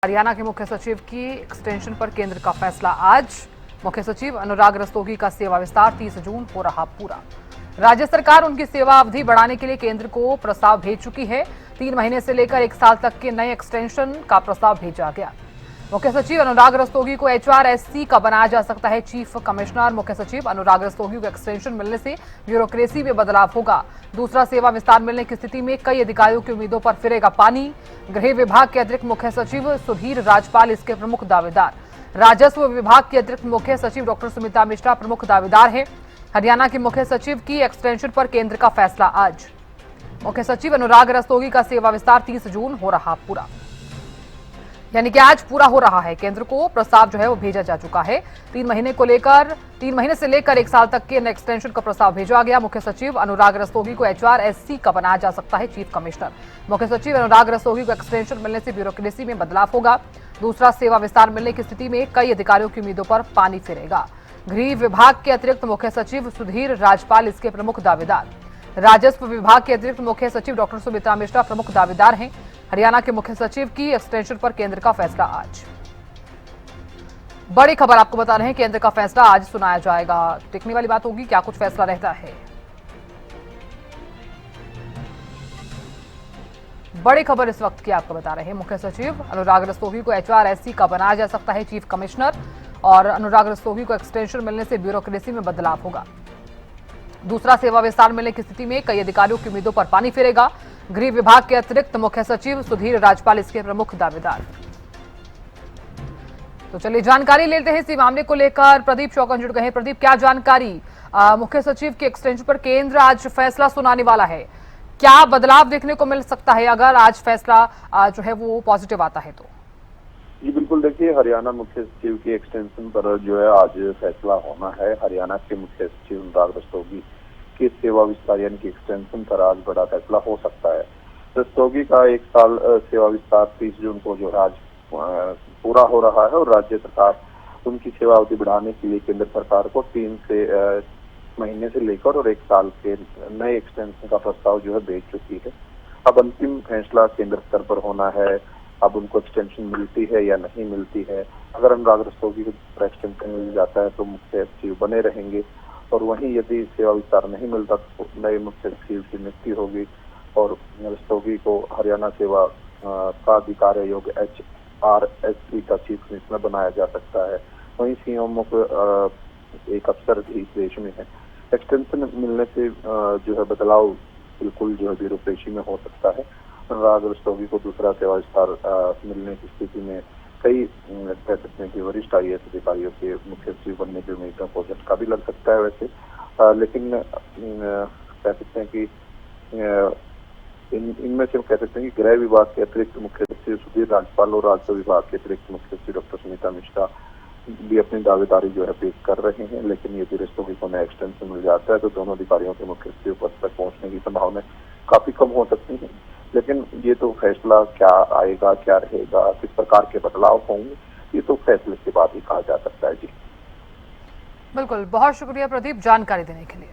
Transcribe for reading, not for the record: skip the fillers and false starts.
हरियाणा के मुख्य सचिव की एक्सटेंशन पर केंद्र का फैसला आज। मुख्य सचिव अनुराग रस्तोगी का सेवा विस्तार 30 जून हो रहा पूरा। राज्य सरकार उनकी सेवा अवधि बढ़ाने के लिए केंद्र को प्रस्ताव भेज चुकी है। 3 महीने से लेकर 1 साल तक के नए एक्सटेंशन का प्रस्ताव भेजा गया। मुख्य सचिव अनुराग रस्तोगी को HRSC का बनाया जा सकता है चीफ कमिश्नर। मुख्य सचिव अनुराग रस्तोगी को एक्सटेंशन मिलने से ब्यूरोक्रेसी में बदलाव होगा। दूसरा सेवा विस्तार मिलने की स्थिति में कई अधिकारियों की उम्मीदों पर फिरेगा पानी। गृह विभाग के अतिरिक्त मुख्य सचिव सुधीर राजपाल इसके प्रमुख दावेदार। राजस्व विभाग के अतिरिक्त मुख्य सचिव डॉक्टर सुमिता मिश्रा प्रमुख दावेदार हैं। हरियाणा के मुख्य सचिव की एक्सटेंशन पर केंद्र का फैसला आज। मुख्य सचिव अनुराग रस्तोगी का सेवा विस्तार 30 जून हो रहा पूरा, यानी कि आज पूरा हो रहा है। केंद्र को प्रस्ताव जो है वो भेजा जा चुका है। 3 महीने से लेकर 1 साल तक के एक्सटेंशन का प्रस्ताव भेजा गया। मुख्य सचिव अनुराग रस्तोगी को HRSC का बनाया जा सकता है चीफ कमिश्नर। मुख्य सचिव अनुराग रस्तोगी को एक्सटेंशन मिलने से ब्यूरोक्रेसी में बदलाव होगा। दूसरा सेवा विस्तार मिलने की स्थिति में कई अधिकारियों की उम्मीदों पर पानी फिरेगा। गृह विभाग के अतिरिक्त मुख्य सचिव सुधीर राजपाल इसके प्रमुख दावेदार। राजस्व विभाग के अतिरिक्त मुख्य सचिव डॉक्टर सुमिता मिश्रा प्रमुख दावेदार हैं। हरियाणा के मुख्य सचिव की एक्सटेंशन पर केंद्र का फैसला आज। बड़ी खबर आपको बता रहे हैं, केंद्र का फैसला आज सुनाया जाएगा। टिकने वाली बात होगी क्या कुछ फैसला रहता है। बड़ी खबर इस वक्त की आपको बता रहे हैं, मुख्य सचिव अनुराग रस्तोगी को HRSC का बनाया जा सकता है चीफ कमिश्नर और अनुराग रस्तोगी को एक्सटेंशन मिलने से ब्यूरोक्रेसी में बदलाव होगा। दूसरा सेवा विस्तार मिलने की स्थिति में कई अधिकारियों की उम्मीदों पर पानी फिरेगा। गृह विभाग के अतिरिक्त मुख्य सचिव सुधीर राजपाल इसके प्रमुख दावेदार। तो चलिए जानकारी लेते हैं इसी मामले को लेकर। प्रदीप चौकन जुड़ गए हैं। प्रदीप, क्या जानकारी? मुख्य सचिव के एक्सटेंशन पर केंद्र आज फैसला सुनाने वाला है, क्या बदलाव देखने को मिल सकता है अगर आज फैसला जो है वो पॉजिटिव आता है तो? जी बिल्कुल, देखिए हरियाणा मुख्य सचिव की एक्सटेंशन पर जो है आज फैसला होना है। हरियाणा के मुख्य सचिव अनुराग रस्तोगी के सेवा विस्तार यानी कि एक्सटेंशन पर आज बड़ा फैसला हो सकता है। रस्तोगी का 1 साल सेवा विस्तार 30 जून को जो है आज पूरा हो रहा है और राज्य सरकार उनकी सेवा अवधि बढ़ाने के लिए केंद्र सरकार को 3 महीने से लेकर और 1 साल के नए एक्सटेंशन का प्रस्ताव जो है भेज चुकी है। अब अंतिम फैसला केंद्र स्तर पर होना है। अब उनको एक्सटेंशन मिलती है या नहीं मिलती है। अगर अनुराग रस्तोगी को एक्सटेंशन मिल जाता है तो मुख्य सचिव बने रहेंगे और वहीं यदि सेवा विस्तार नहीं मिलता तो नए मुख्य सचिव की नियुक्ति होगी और रस्तोगी को हरियाणा सेवा का अधिकार आयोग HRSC का चीफ कमिश्नर बनाया जा सकता है। वहीं सीएम एक अफसर भी इस देश में है। एक्सटेंशन मिलने से जो है बदलाव बिल्कुल जो है ब्यूरोक्रेसी में हो सकता है। अनुराग रस्तोगी को दूसरा सेवा विस्तार मिलने की स्थिति में कई कह सकते हैं कि वरिष्ठ IAS अधिकारियों के मुख्य सचिव बनने की उम्मीदों को झटका भी लग सकता है वैसे, लेकिन कह सकते हैं कि इनमें से कह सकते हैं कि गृह विभाग के अतिरिक्त मुख्य सचिव सुधीर राजपाल और राजस्व विभाग के अतिरिक्त मुख्य सचिव डॉक्टर सुमिता मिश्रा भी अपनी दावेदारी जो है पेश कर रहे हैं। लेकिन यदि रस्तोगी को नया एक्सटेंशन मिल जाता है तो दोनों अधिकारियों के मुख्य सचिव पद तक पहुंचने की संभावना काफी कम हो सकती है। लेकिन ये तो फैसला क्या आएगा, क्या रहेगा, किस प्रकार के बदलाव होंगे, ये तो फैसले के बाद ही कहा जा सकता है। जी बिल्कुल, बहुत शुक्रिया प्रदीप जानकारी देने के लिए।